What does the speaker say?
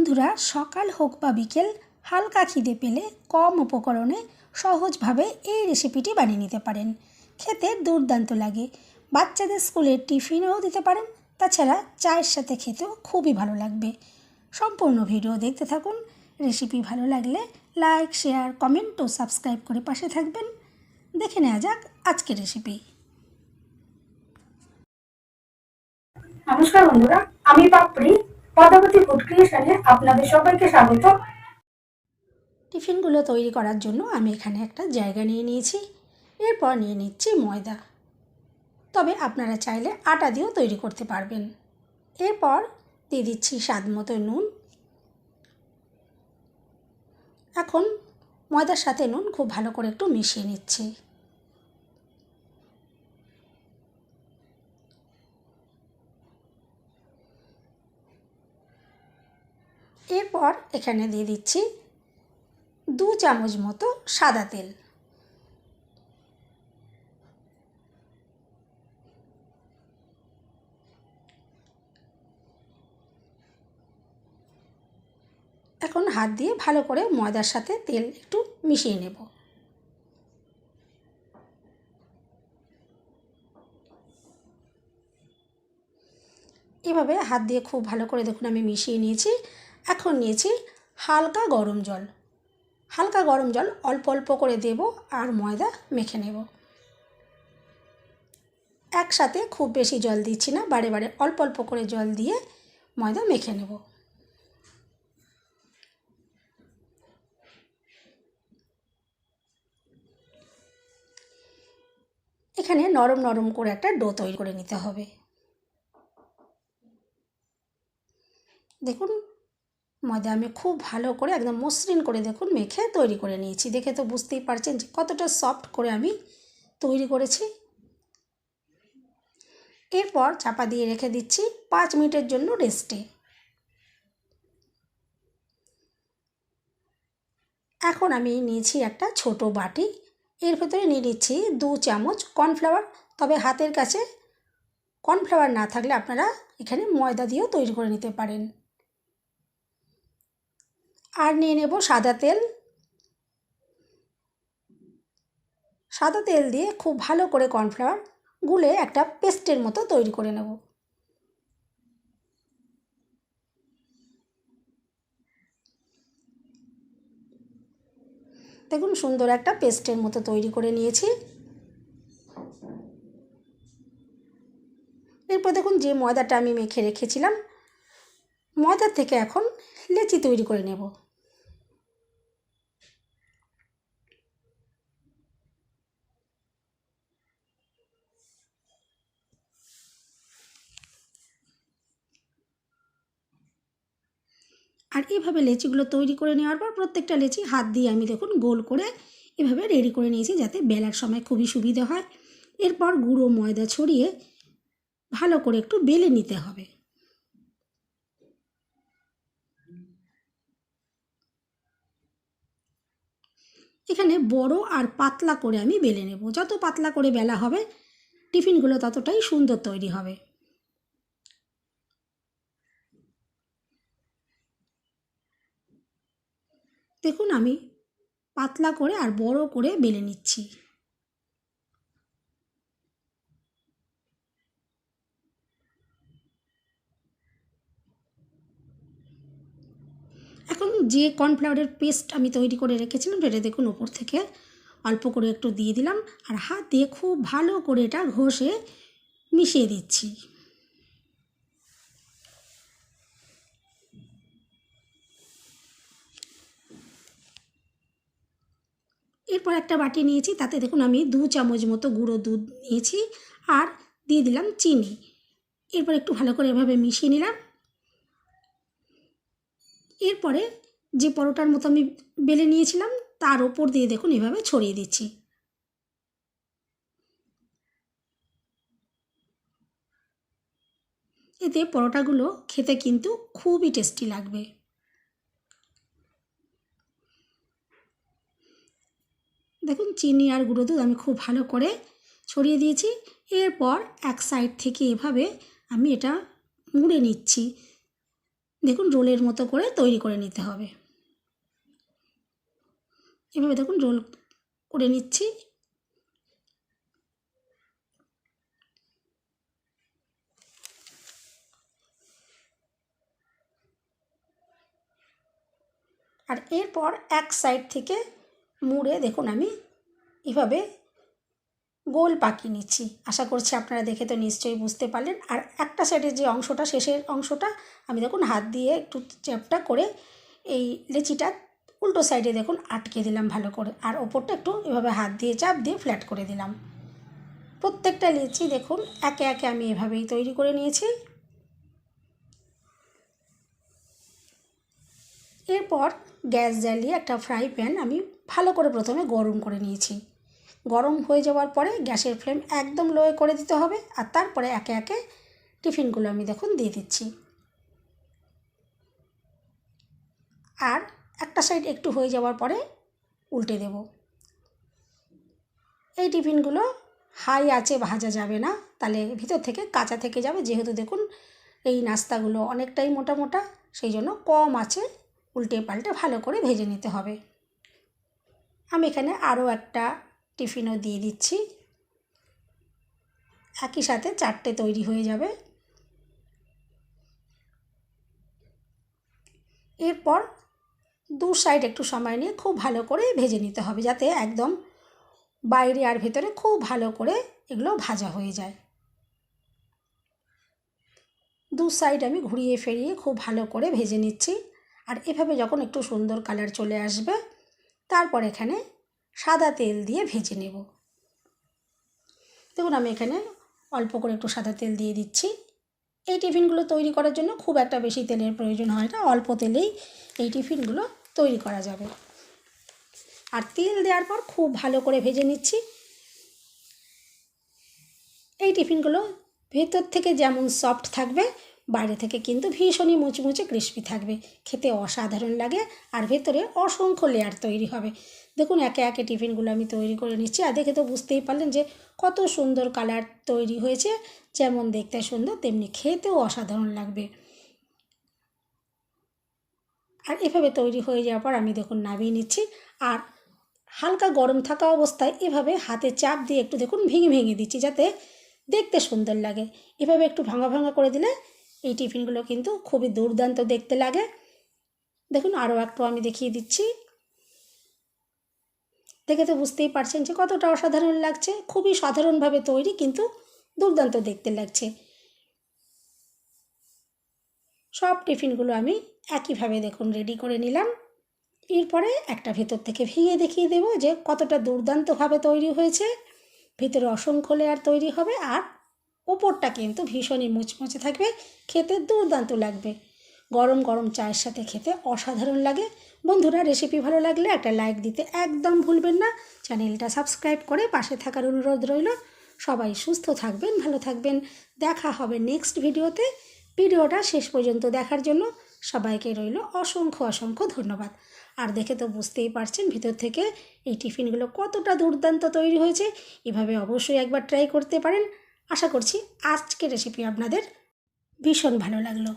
বন্ধুরা, সকাল হোক বা বিকেল হালকা খিদে পেলে কম উপকরণে সহজভাবে এই রেসিপিটি বানিয়ে নিতে পারেন। খেতে দুর্দান্ত লাগে। বাচ্চাদের স্কুলের টিফিনেও দিতে পারেন, তাছাড়া চায়ের সাথে খেতেও খুবই ভালো লাগবে। সম্পূর্ণ ভিডিও দেখতে থাকুন। রেসিপি ভালো লাগলে লাইক, শেয়ার, কমেন্ট ও সাবস্ক্রাইব করে পাশে থাকবেন। দেখে নেওয়া যাক আজকের রেসিপি। নমস্কার বন্ধুরা, আমি পাপড়ি পদাবতী ফুড ক্রিয়েশনে আপনাদের সবাইকে স্বাগত। টিফিনগুলো তৈরি করার জন্য আমি এখানে একটা জায়গা নিয়ে নিয়েছি। এরপর নিয়ে নিচ্ছি ময়দা, তবে আপনারা চাইলে আটা দিয়েও তৈরি করতে পারবেন। এরপর দিয়ে দিচ্ছি স্বাদ মতো নুন। এখন ময়দার সাথে নুন খুব ভালো করে একটু মিশিয়ে নিচ্ছি। এরপর এখানে দিয়ে দিচ্ছি 2 চামচ মতো সাদা তেল। এখন হাত দিয়ে ভালো করে ময়দার সাথে তেল একটু মিশিয়ে নেব। এভাবে হাত দিয়ে খুব ভালো করে দেখুন আমি মিশিয়ে নিয়েছি। এখন নিয়েছি হালকা গরম জল। হালকা গরম জল অল্প অল্প করে দেব আর ময়দা মেখে নেব। একসাথে খুব বেশি জল দিচ্ছি না, বারে বারে অল্প অল্প করে জল দিয়ে ময়দা মেখে নেব। এখানে নরম নরম করে একটা ডো তৈরি করে নিতে হবে। দেখুন ময়দা আমি খুব ভালো করে একদম মসৃণ করে দেখুন মেখে তৈরি করে নিয়েছি। দেখে তো বুঝতেই পারছেন যে কতটা সফট করে আমি তৈরি করেছি। এরপর চাপা দিয়ে রেখে দিচ্ছি 5 মিনিটের জন্য রেস্টে। এখন আমি নিয়েছি একটা ছোট বাটি। এর ভেতরে নিয়ে নিচ্ছি 2 চামচ কর্নফ্লাওয়ার। তবে হাতের কাছে কর্নফ্লাওয়ার না থাকলে আপনারা এখানে ময়দা দিয়েও তৈরি করে নিতে পারেন। আর নিয়ে নেব সাদা তেল। সাদা তেল দিয়ে খুব ভালো করে কর্নফ্লাওয়ার গুলে একটা পেস্টের মতো তৈরি করে নেব। দেখুন সুন্দর একটা পেস্টের মতো তৈরি করে নিয়েছি। এরপর দেখুন যে ময়দাটা আমি মেখে রেখেছিলাম, ময়দা থেকে এখন লেচি তৈরি করে নেব। আর এভাবে লেচিগুলো তৈরি করে নেওয়ার পর প্রত্যেকটা লেচি হাত দিয়ে আমি দেখুন গোল করে এভাবে রেডি করে নিয়েছি, যাতে বেলার সময় খুবই সুবিধা হয়। এরপর গুঁড়ো ময়দা ছড়িয়ে ভালো করে একটু বেলে নিতে হবে। এখানে বড় আর পাতলা করে আমি বেলে নেব। যত পাতলা করে বেলা হবে টিফিনগুলো ততটাই সুন্দর তৈরি হবে। দেখুন আমি পাতলা করে আর বড় করে বেলে নিচ্ছি। এখন যে কর্নফ্লাওয়ারের পেস্ট আমি তৈরি করে রেখেছিলাম সেটা দেখুন ওপর থেকে অল্প করে একটু দিয়ে দিলাম আর হাত দিয়ে খুব ভালো করে এটা ঘষে মিশিয়ে দিচ্ছি। এরপর একটা বাটি নিয়েছি, তাতে দেখুন আমি 2 চামচ মতো গুঁড়ো দুধ নিয়েছি আর দিয়ে দিলাম চিনি। এরপর একটু ভালো করে এভাবে মিশিয়ে নিলাম। এরপরে যে পরোটার মতো আমি বেলে নিয়েছিলাম তার ওপর দিয়ে দেখুন এভাবে ছড়িয়ে দিচ্ছি। এতে পরোটাগুলো খেতে কিন্তু খুবই টেস্টি লাগবে। দেখুন চিনি আর গুঁড়ো দুধ আমি খুব ভালো করে ছড়িয়ে দিয়েছি। এরপর এক সাইড থেকে এভাবে আমি এটা মুড়ে নিচ্ছি। দেখুন রোলের মতো করে তৈরি করে নিতে হবে। এভাবে দেখুন রোল করে নিচ্ছি। আর এরপর এক সাইড থেকে মুড়ে দেখুন আমি এভাবে গোল পাকিয়ে নিচ্ছি। আশা করছি আপনারা দেখে তো নিশ্চয়ই বুঝতে পারলেন। আর একটা সাইডের যে অংশটা, শেষের অংশটা আমি দেখুন হাত দিয়ে একটু চ্যাপটা করে এই লেচিটা উল্টো সাইডে দেখুন আটকে দিলাম ভালো করে, আর ওপরটা একটু এভাবে হাত দিয়ে চাপ দিয়ে ফ্ল্যাট করে দিলাম। প্রত্যেকটা লেচি দেখুন একে একে আমি এভাবেই তৈরি করে নিয়েছি। এরপর গ্যাস জ্বালিয়ে একটা ফ্রাই প্যান আমি ভালো করে প্রথমে গরম করে নিয়েছি। গরম হয়ে যাওয়ার পরে গ্যাসের ফ্লেম একদম লো করে দিতে হবে, আর তারপরে একে একে টিফিনগুলো আমি দেখুন দিয়ে দিচ্ছি। আর একটা সাইড একটু হয়ে যাওয়ার পরে উল্টে দেব। এই টিফিনগুলো হাই আঁচে ভাজা যাবে না, তাহলে ভিতর থেকে কাঁচা থেকে যাবে। যেহেতু দেখুন এই নাস্তাগুলো অনেকটাই মোটা মোটা, সেই জন্য কম আঁচে উল্টে পাল্টে ভালো করে ভেজে নিতে হবে। আমি এখানে আরও একটা টিফিনও দিয়ে দিচ্ছি। একই সাথে 4টে তৈরি হয়ে যাবে। এরপর দু সাইড একটু সময় নিয়ে খুব ভালো করে ভেজে নিতে হবে, যাতে একদম বাইরে আর ভেতরে খুব ভালো করে এগুলো ভাজা হয়ে যায়। দু সাইড আমি ঘুরিয়ে ফিরিয়ে খুব ভালো করে ভেজে নিচ্ছি। আর এভাবে যখন একটু সুন্দর কালার চলে আসবে, তারপর এখানে সাদা তেল দিয়ে ভেজে নেব। দেখুন আমি এখানে অল্প করে একটু সাদা তেল দিয়ে দিচ্ছি। এই টিফিনগুলো তৈরি করার জন্য খুব একটা বেশি তেলের প্রয়োজন হয় না, অল্প তেলেই এই টিফিনগুলো তৈরি করা যাবে। আর তেল দেওয়ার পর খুব ভালো করে ভেজে নিচ্ছি। এই টিফিনগুলো ভেতর থেকে যেমন সফট থাকবে, বাইরে থেকে কিন্তু ভীষণই মুচমুচে ক্রিস্পি থাকবে, খেতে অসাধারণ লাগে। আর ভেতরে অসংখ্য লেয়ার তৈরি হবে। দেখুন একে একে টিফিনগুলো আমি তৈরি করে নিচ্ছি। আর দেখে তো বুঝতেই পারলেন যে কত সুন্দর কালার তৈরি হয়েছে। যেমন দেখতে সুন্দর, তেমনি খেতেও অসাধারণ লাগবে। আর এভাবে তৈরি হয়ে যাওয়ার পর আমি দেখুন নামিয়ে নিচ্ছি। আর হালকা গরম থাকা অবস্থায় এভাবে হাতে চাপ দিয়ে একটু দেখুন ভেঙে ভেঙে দিচ্ছি, যাতে দেখতে সুন্দর লাগে। এভাবে একটু ভাঙা ভাঙা করে দিলে এই টিফিনগুলো কিন্তু খুবই দুর্দান্ত দেখতে লাগে। দেখুন আরও একটু আমি দেখিয়ে দিচ্ছি। দেখে তো বুঝতেই পারছেন যে কতটা অসাধারণ লাগছে। খুবই সাধারণভাবে তৈরি, কিন্তু দুর্দান্ত দেখতে লাগছে। সব টিফিনগুলো আমি একইভাবে দেখুন রেডি করে নিলাম। এরপরে একটা ভেতর থেকে ভেঙে দেখিয়ে দেবো যে কতটা দুর্দান্তভাবে তৈরি হয়েছে। ভিতরে অসংখ্য লেয়ার তৈরি হবে, আর ওপরটা কিন্তু ভীষণই মুচমুচে থাকবে, খেতে দুর্দান্ত লাগবে। গরম গরম চায়ের সাথে খেতে অসাধারণ লাগে। বন্ধুরা, রেসিপি ভালো লাগলে একটা লাইক দিতে একদম ভুলবেন না। চ্যানেলটা সাবস্ক্রাইব করে পাশে থাকার অনুরোধ রইল। সবাই সুস্থ থাকবেন, ভালো থাকবেন। দেখা হবে নেক্সট ভিডিওতে। ভিডিওটা শেষ পর্যন্ত দেখার জন্য সবাইকে রইল অসংখ্য অসংখ্য ধন্যবাদ। আর দেখে তো বুঝতেই পারছেন ভিতর থেকে এই টিফিনগুলো কতটা দুর্দান্ত তৈরি হয়েছে। এভাবে অবশ্যই একবার ট্রাই করতে পারেন। আশা করছি আজকের রেসিপি আপনাদের ভীষণ ভালো লাগলো।